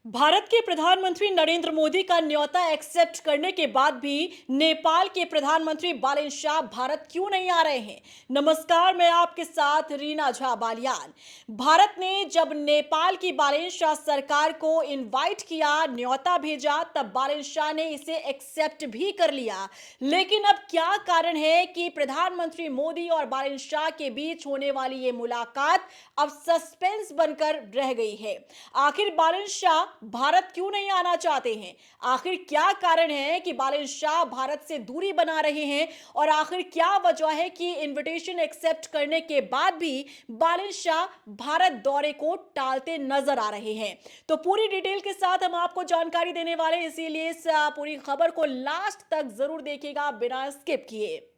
भारत के प्रधानमंत्री नरेंद्र मोदी का न्योता एक्सेप्ट करने के बाद भी नेपाल के प्रधानमंत्री बालेन शाह भारत क्यों नहीं आ रहे हैं। नमस्कार, मैं आपके साथ रीना झा बालियान। भारत ने जब नेपाल की बालेन शाह सरकार को इनवाइट किया, न्योता भेजा, तब बालेन शाह ने इसे एक्सेप्ट भी कर लिया। लेकिन अब क्या कारण है कि प्रधानमंत्री मोदी और बालेन शाह के बीच होने वाली ये मुलाकात अब सस्पेंस बनकर रह गई है। आखिर बालेन शाह भारत क्यों नहीं आना चाहते हैं? आखिर क्या कारण है कि बालेन शाह भारत से दूरी बना रहे हैं? और आखिर क्या वजह है कि इनविटेशन एक्सेप्ट करने के बाद भी बालेन शाह भारत दौरे को टालते नजर आ रहे हैं? तो पूरी डिटेल के साथ हम आपको जानकारी देने वाले हैं, इसीलिए इस पूरी खबर को लास्ट तक जरूर देखिएगा बिना स्किप किए।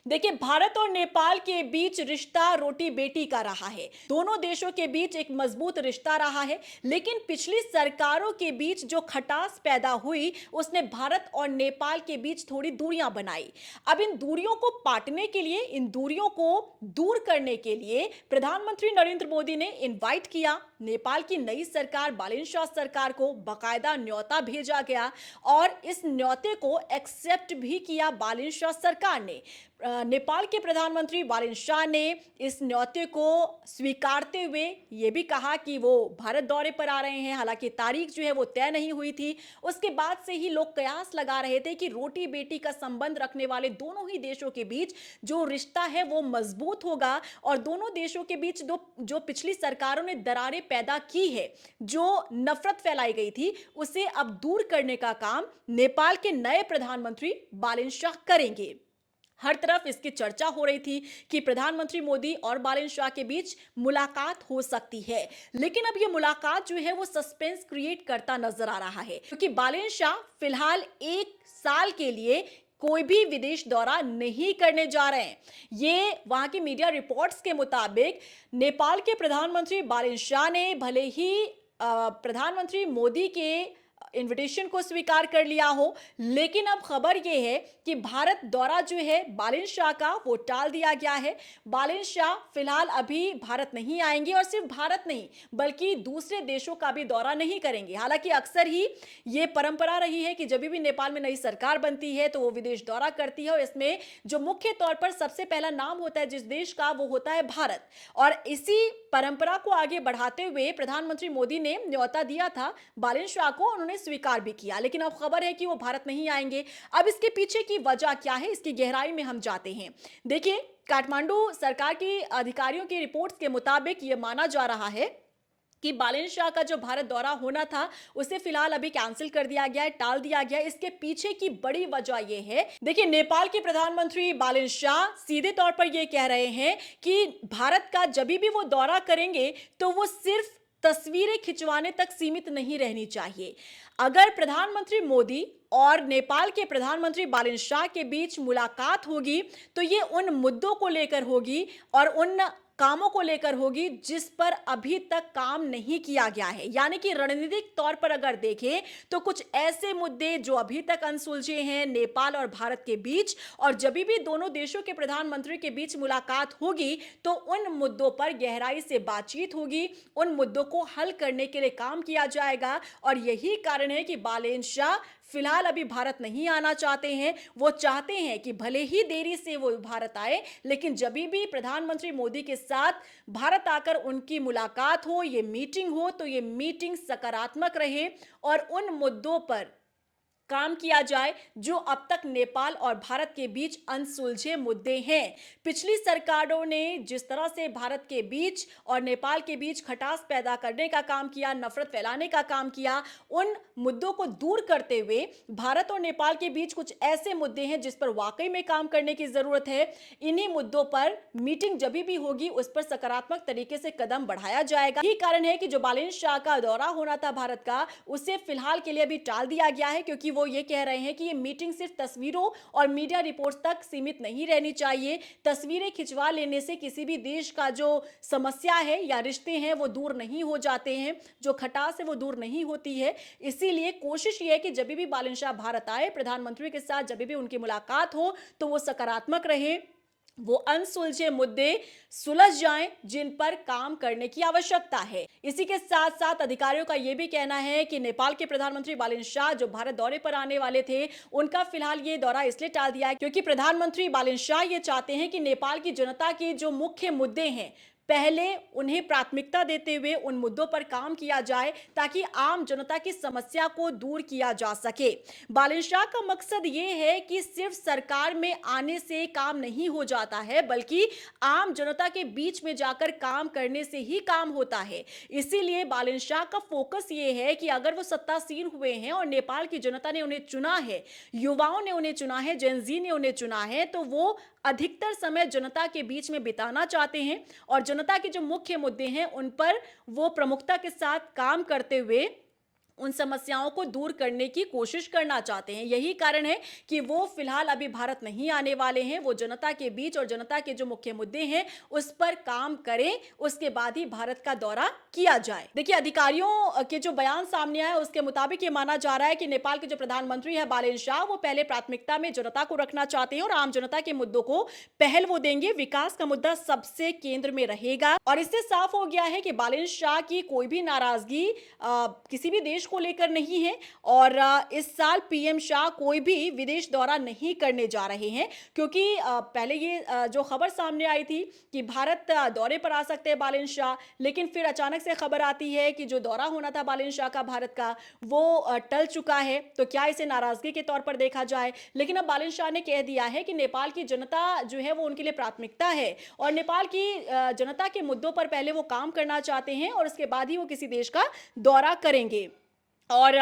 देखिए, भारत और नेपाल के बीच रिश्ता रोटी बेटी का रहा है। दोनों देशों के बीच एक मजबूत रिश्ता रहा है, लेकिन पिछली सरकारों के बीच जो खटास पैदा हुई उसने भारत और नेपाल के बीच थोड़ी दूरियां बनाई। अब इन दूरियों को पाटने के लिए, इन दूरियों को दूर करने के लिए प्रधानमंत्री नरेंद्र मोदी ने इनवाइट किया। नेपाल की नई सरकार बालेन शाह सरकार को बाकायदा न्योता भेजा गया और इस न्योते को एक्सेप्ट भी किया बालेन शाह सरकार ने। नेपाल के प्रधानमंत्री बालेन शाह ने इस न्योते को स्वीकारते हुए यह भी कहा कि वो भारत दौरे पर आ रहे हैं। हालांकि तारीख जो है वो तय नहीं हुई थी। उसके बाद से ही लोग कयास लगा रहे थे कि रोटी बेटी का संबंध रखने वाले दोनों ही देशों के बीच जो रिश्ता है वो मजबूत होगा और दोनों देशों के बीच जो पिछली सरकारों ने दरारें पैदा की है, जो नफरत फैलाई गई थी, उसे अब दूर करने का काम नेपाल के नए प्रधानमंत्री बालेन शाह करेंगे। हर तरफ इसकी चर्चा हो रही थी कि प्रधानमंत्री मोदी और बालेन शाह के बीच मुलाकात हो सकती है, लेकिन अब यह मुलाकात जो है वो सस्पेंस क्रिएट करता नजर आ रहा है, क्योंकि बालेन शाह फिलहाल 1 साल के लिए कोई भी विदेश दौरा नहीं करने जा रहे हैं। ये वहां की मीडिया रिपोर्ट्स के मुताबिक नेपाल के प्रधानमंत्री बालेन शाह ने भले ही प्रधानमंत्री मोदी के इनविटेशन को स्वीकार कर लिया हो, लेकिन अब खबर यह है कि भारत दौरा जो है बालेन शाह का वो टाल दिया गया है। बालेन शाह फिलहाल अभी भारत नहीं आएंगे और सिर्फ भारत नहीं बल्कि दूसरे देशों का भी दौरा नहीं करेंगे। हालांकि अक्सर ही ये परंपरा रही है कि जब भी नेपाल में नई सरकार बनती है तो वो विदेश दौरा करती है और इसमें जो मुख्य तौर पर सबसे पहला नाम होता है जिस देश का, वो होता है भारत। और इसी परंपरा को आगे बढ़ाते हुए प्रधानमंत्री मोदी ने न्योता दिया था बालेन शाह को, उन्होंने स्वीकार भी किया, लेकिन अब खबर है कि वो भारत नहीं आएंगे। अब इसके पीछे की वजह क्या है, इसकी गहराई में हम जाते हैं। देखिए, काठमांडू सरकार की अधिकारियों की रिपोर्ट्स के मुताबिक यह माना जा रहा है कि बालेन शाह का जो भारत दौरा होना था उसे फिलहाल अभी कैंसिल कर दिया गया है, टाल दिया गया है। इसके पीछे की बड़ी वजह यह है, देखिए, नेपाल के प्रधानमंत्री बालेन शाह सीधे तौर पर यह कह रहे हैं कि भारत का जब भी वो दौरा करेंगे तो वो सिर्फ तस्वीरें खिंचवाने तक सीमित नहीं रहनी चाहिए। अगर प्रधानमंत्री मोदी और नेपाल के प्रधानमंत्री बालेन शाह के बीच मुलाकात होगी तो ये उन मुद्दों को लेकर होगी और उन कामों को लेकर होगी जिस पर अभी तक काम नहीं किया गया है। यानी कि रणनीतिक तौर पर अगर देखें तो कुछ ऐसे मुद्दे जो अभी तक अनसुलझे हैं नेपाल और भारत के बीच, और जब भी दोनों देशों के प्रधानमंत्री के बीच मुलाकात होगी तो उन मुद्दों पर गहराई से बातचीत होगी, उन मुद्दों को हल करने के लिए काम किया जाएगा। और यही कारण है कि बालेन शाह फिलहाल अभी भारत नहीं आना चाहते हैं। वो चाहते हैं कि भले ही देरी से वो भारत आए, लेकिन जब भी प्रधानमंत्री मोदी के साथ भारत आकर उनकी मुलाकात हो, ये मीटिंग हो, तो ये मीटिंग सकारात्मक रहे और उन मुद्दों पर काम किया जाए जो अब तक नेपाल और भारत के बीच अनसुलझे मुद्दे हैं। पिछली सरकारों ने जिस तरह से भारत के बीच और नेपाल के बीच खटास पैदा करने का काम किया, नफरत फैलाने का काम किया, उन मुद्दों को दूर करते हुए भारत और नेपाल के बीच कुछ ऐसे मुद्दे हैं जिस पर वाकई में काम करने की जरूरत है। इन्हीं मुद्दों पर मीटिंग जब भी होगी उस पर सकारात्मक तरीके से कदम बढ़ाया जाएगा। यही कारण है कि जो बालेन शाह का दौरा होना था भारत का, उसे फिलहाल के लिए अभी टाल दिया गया है, क्योंकि वो ये कह रहे हैं कि ये मीटिंग सिर्फ तस्वीरों और मीडिया रिपोर्ट्स तक सीमित नहीं रहनी चाहिए। तस्वीरें खिंचवा लेने से किसी भी देश का जो समस्या है या रिश्ते हैं वो दूर नहीं हो जाते हैं, जो खटास है वो दूर नहीं होती है। इसीलिए कोशिश ये है कि जब भी बालेन शाह भारत आए, प्रधानमंत्री के साथ जब भी उनकी मुलाकात हो तो वो सकारात्मक रहे, वो अनसुलझे मुद्दे सुलझ जाएं जिन पर काम करने की आवश्यकता है। इसी के साथ साथ अधिकारियों का यह भी कहना है कि नेपाल के प्रधानमंत्री बालेन शाह जो भारत दौरे पर आने वाले थे, उनका फिलहाल ये दौरा इसलिए टाल दिया है क्योंकि प्रधानमंत्री बालेन शाह ये चाहते हैं कि नेपाल की जनता के जो मुख्य मुद्दे हैं, पहले उन्हें प्राथमिकता देते हुए उन मुद्दों पर काम किया जाए ताकि आम जनता की समस्या को दूर किया जा सके। बालेन शाह का मकसद ये है कि सिर्फ सरकार में आने से काम नहीं हो जाता है, बल्कि आम जनता के बीच में जाकर काम करने से ही काम होता है। इसीलिए बालेन शाह का फोकस ये है कि अगर वो सत्तासीन हुए हैं और नेपाल की जनता ने उन्हें चुना है, युवाओं ने उन्हें चुना है, जेन ज़ी ने उन्हें चुना है, तो वो अधिकतर समय जनता के बीच में बिताना चाहते हैं और जनता के जो मुख्य मुद्दे हैं उन पर वो प्रमुखता के साथ काम करते हुए उन समस्याओं को दूर करने की कोशिश करना चाहते हैं। यही कारण है कि वो फिलहाल अभी भारत नहीं आने वाले हैं। वो जनता के बीच और जनता के जो मुख्य मुद्दे हैं उस पर काम करें, उसके बाद ही भारत का दौरा किया जाए। देखिए, अधिकारियों के जो बयान सामने आए उसके मुताबिक ये माना जा रहा है कि नेपाल के जो प्रधानमंत्री है बालेन शाह, वो पहले प्राथमिकता में जनता को रखना चाहते हैं और आम जनता के मुद्दों को पहल वो देंगे। विकास का मुद्दा सबसे केंद्र में रहेगा और इससे साफ हो गया है कि बालेन शाह की कोई भी नाराजगी किसी भी देश को लेकर नहीं है और इस साल पीएम शाह कोई भी विदेश दौरा नहीं करने जा रहे हैं क्योंकि पहले ये जो खबर सामने आई थी कि भारत दौरे पर आ सकते हैं बालेन शाह, लेकिन फिर अचानक से खबर आती है कि जो दौरा होना था बालेन शाह का भारत का वो टल चुका है। तो क्या इसे नाराजगी के तौर पर देखा जाए? लेकिन अब बालेन शाह ने कह दिया है कि नेपाल की जनता जो है वो उनके लिए प्राथमिकता है और नेपाल की जनता के मुद्दों पर पहले वो काम करना चाहते हैं और उसके बाद ही वो किसी देश का दौरा करेंगे। और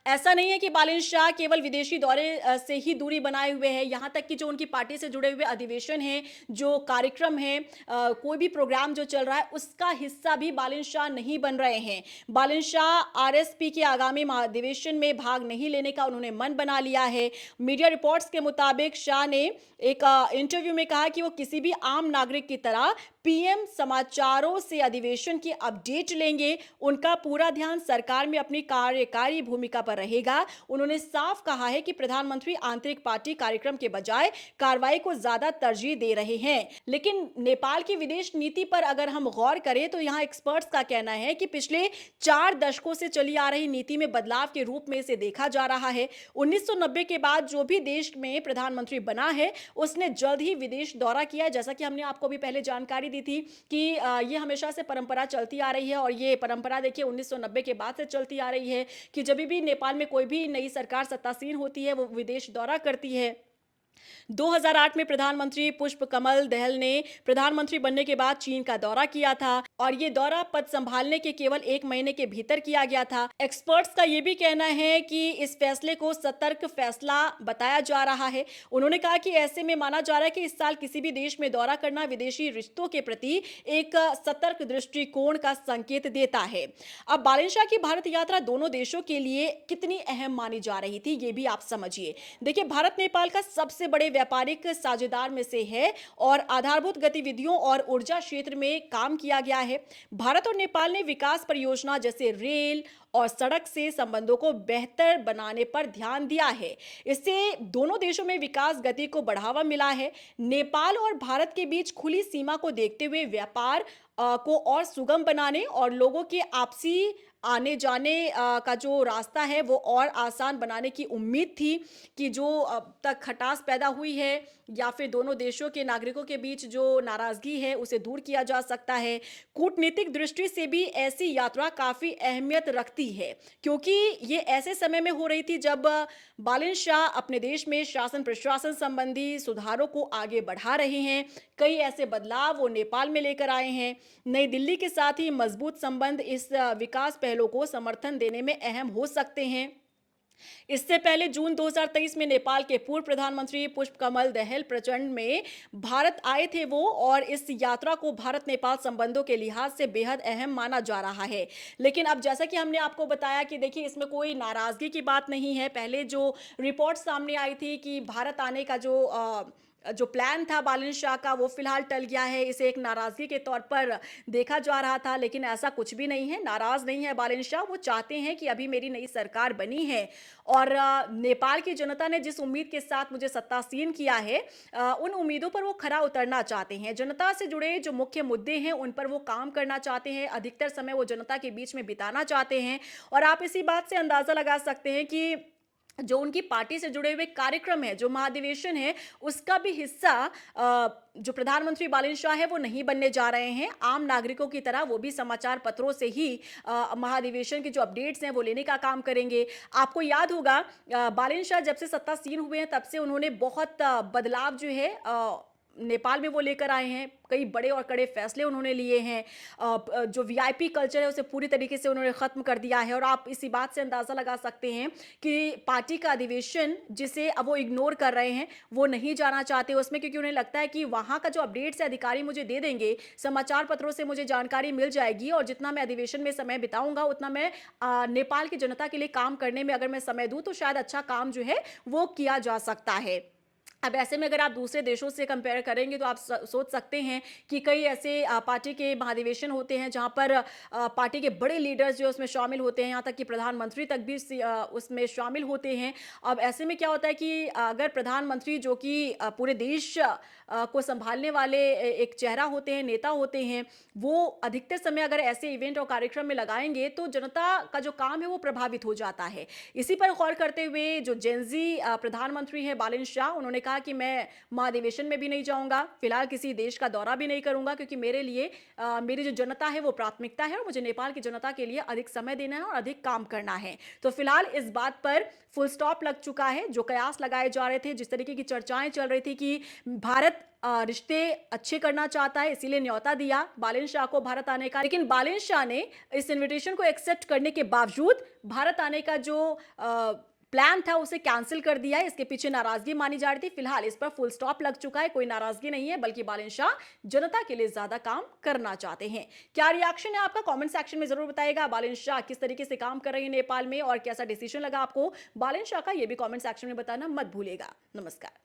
ऐसा नहीं है कि बालेन शाह केवल विदेशी दौरे से ही दूरी बनाए हुए हैं, यहाँ तक कि जो उनकी पार्टी से जुड़े हुए अधिवेशन हैं, जो कार्यक्रम हैं, कोई भी प्रोग्राम जो चल रहा है उसका हिस्सा भी बालेन शाह नहीं बन रहे हैं। बालेन शाह आरएसपी के आगामी महाधिवेशन में भाग नहीं लेने का उन्होंने मन बना लिया है। मीडिया रिपोर्ट्स के मुताबिक शाह ने एक इंटरव्यू में कहा कि वो किसी भी आम नागरिक की तरह पीएम समाचारों से अधिवेशन की अपडेट लेंगे। उनका पूरा ध्यान सरकार में अपनी कार्यकारी भूमिका पर रहेगा। उन्होंने साफ कहा है कि प्रधानमंत्री आंतरिक पार्टी कार्यक्रम के बजाय कार्रवाई को ज्यादा तरजीह दे रहे हैं। लेकिन नेपाल की विदेश नीति पर अगर हम गौर करें तो यहाँ एक्सपर्ट्स का कहना है कि पिछले 4 दशकों से चली आ रही नीति में बदलाव के रूप में इसे देखा जा रहा है। 1990 के बाद जो भी देश में प्रधानमंत्री बना है उसने जल्द ही विदेश दौरा किया है। जैसा कि हमने आपको भी पहले जानकारी दी थी कि ये हमेशा से परंपरा चलती आ रही है और ये परंपरा देखिए 1990 के बाद से चलती आ रही है कि जब भी नेपाल में कोई भी नई सरकार सत्तासीन होती है वो विदेश दौरा करती है। 2008 में प्रधानमंत्री पुष्प कमल दहल ने प्रधानमंत्री बनने के बाद चीन का दौरा किया था और ये दौरा पद संभालने के केवल 1 महीने के भीतर किया गया था। एक्सपर्ट्स का ये भी कहना है कि इस फैसले को सतर्क फैसला बताया जा रहा है। उन्होंने कहा कि ऐसे में माना जा रहा है कि इस साल किसी भी देश में दौरा करना विदेशी रिश्तों के प्रति एक सतर्क दृष्टिकोण का संकेत देता है। अब बालेन शाह की भारत यात्रा दोनों देशों के लिए कितनी अहम मानी जा रही थी ये भी आप समझिए। देखिए, भारत नेपाल का सबसे बड़े व्यापारिक साझेदार में से है और आधारभूत गतिविधियों और ऊर्जा क्षेत्र में काम किया गया है। भारत और नेपाल ने विकास परियोजना जैसे रेल और सड़क से संबंधों को बेहतर बनाने पर ध्यान दिया है। इससे दोनों देशों में विकास गति को बढ़ावा मिला है। नेपाल और भारत के बीच खुली सीमा को देखते हुए व्यापार को और सुगम बनाने और लोगों के आपसी आने जाने का जो रास्ता है वो और आसान बनाने की उम्मीद थी कि जो अब तक खटास पैदा हुई है या फिर दोनों देशों के नागरिकों के बीच जो नाराजगी है उसे दूर किया जा सकता है। कूटनीतिक दृष्टि से भी ऐसी यात्रा काफी अहमियत रखती है क्योंकि ये ऐसे समय में हो रही थी जब बालेन शाह अपने देश में शासन प्रशासन संबंधी सुधारों को आगे बढ़ा रहे हैं। कई ऐसे बदलाव वो नेपाल में लेकर आए हैं। नई दिल्ली के साथ ही मजबूत संबंध इस विकास पहलों को समर्थन देने में अहम हो सकते हैं। इससे पहले जून 2023 में नेपाल के पूर्व प्रधानमंत्री पुष्प कमल दहल प्रचंड में भारत आए थे वो और इस यात्रा को भारत नेपाल संबंधों के लिहाज से बेहद अहम माना जा रहा है। लेकिन अब जैसा कि हमने आपको बताया कि देखिए इसमें कोई नाराजगी की बात नहीं है। पहले जो रिपोर्ट सामने आई थी कि भारत आने का जो जो प्लान था बालन शाह का वो फिलहाल टल गया है। इसे एक नाराज़गी के तौर पर देखा जा रहा था, लेकिन ऐसा कुछ भी नहीं है, नाराज़ नहीं है बालन शाह। वो चाहते हैं कि अभी मेरी नई सरकार बनी है और नेपाल की जनता ने जिस उम्मीद के साथ मुझे सत्तासीन किया है, उन उम्मीदों पर वो खरा उतरना चाहते हैं। जनता से जुड़े जो मुख्य मुद्दे हैं, उन पर वो काम करना चाहते हैं, अधिकतर समय वो जनता के बीच में बिताना चाहते हैं और आप इसी बात से अंदाज़ा लगा सकते हैं कि जो उनकी पार्टी से जुड़े हुए कार्यक्रम है, जो महाधिवेशन है, उसका भी हिस्सा जो प्रधानमंत्री बालन शाह है वो नहीं बनने जा रहे हैं। आम नागरिकों की तरह वो भी समाचार पत्रों से ही महाधिवेशन की जो अपडेट्स हैं वो लेने का काम करेंगे। आपको याद होगा बालन शाह जब से सत्तासीन हुए हैं तब से उन्होंने बहुत बदलाव जो है नेपाल में वो लेकर आए हैं। कई बड़े और कड़े फैसले उन्होंने लिए हैं। जो वीआईपी कल्चर है उसे पूरी तरीके से उन्होंने ख़त्म कर दिया है और आप इसी बात से अंदाज़ा लगा सकते हैं कि पार्टी का अधिवेशन जिसे अब वो इग्नोर कर रहे हैं, वो नहीं जाना चाहते उसमें, क्योंकि उन्हें लगता है कि वहाँ का जो अपडेट्स है अधिकारी मुझे दे देंगे, समाचार पत्रों से मुझे जानकारी मिल जाएगी और जितना मैं अधिवेशन में समय बिताऊँगा उतना मैं नेपाल की जनता के लिए काम करने में अगर मैं समय दूँ तो शायद अच्छा काम जो है वो किया जा सकता है। अब ऐसे में अगर आप दूसरे देशों से कंपेयर करेंगे तो आप सोच सकते हैं कि कई ऐसे पार्टी के महाधिवेशन होते हैं जहां पर पार्टी के बड़े लीडर्स जो उसमें शामिल होते हैं, यहां तक कि प्रधानमंत्री तक भी उसमें शामिल होते हैं। अब ऐसे में क्या होता है कि अगर प्रधानमंत्री जो कि पूरे देश को संभालने वाले एक चेहरा होते हैं, नेता होते हैं, वो अधिकतर समय अगर ऐसे इवेंट और कार्यक्रम में लगाएंगे तो जनता का जो काम है वो प्रभावित हो जाता है। इसी पर गौर करते हुए जो जेनजी प्रधानमंत्री है बालन शाह, उन्होंने कहा कि मैं महाधिवेशन में भी नहीं जाऊंगा, फिलहाल किसी देश का दौरा भी नहीं करूंगा, क्योंकि मेरे लिए मेरी जो जनता है वो प्राथमिकता है और मुझे नेपाल की जनता के लिए अधिक समय देना है और अधिक काम करना है। तो फिलहाल इस बात पर फुल स्टॉप लग चुका है। जो कयास लगाए जा रहे थे, जिस तरीके की चर्चाएं चल रही थी कि भारत रिश्ते अच्छे करना चाहता है इसीलिए न्योता दिया बालन शाह को भारत आने का, लेकिन बालन शाह ने इस इनविटेशन को एक्सेप्ट करने के बावजूद भारत आने का जो प्लान था उसे कैंसिल कर दिया है। इसके पीछे नाराजगी मानी जा रही थी, फिलहाल इस पर फुल स्टॉप लग चुका है। कोई नाराजगी नहीं है, बल्कि बालन शाह जनता के लिए ज्यादा काम करना चाहते हैं। क्या रिएक्शन है आपका, कमेंट सेक्शन में जरूर बताइएगा। बालन शाह किस तरीके से काम कर रहे हैं नेपाल में और कैसा डिसीजन लगा आपको बालन शाह का, यह भी कमेंट सेक्शन में बताना मत भूलिएगा। नमस्कार।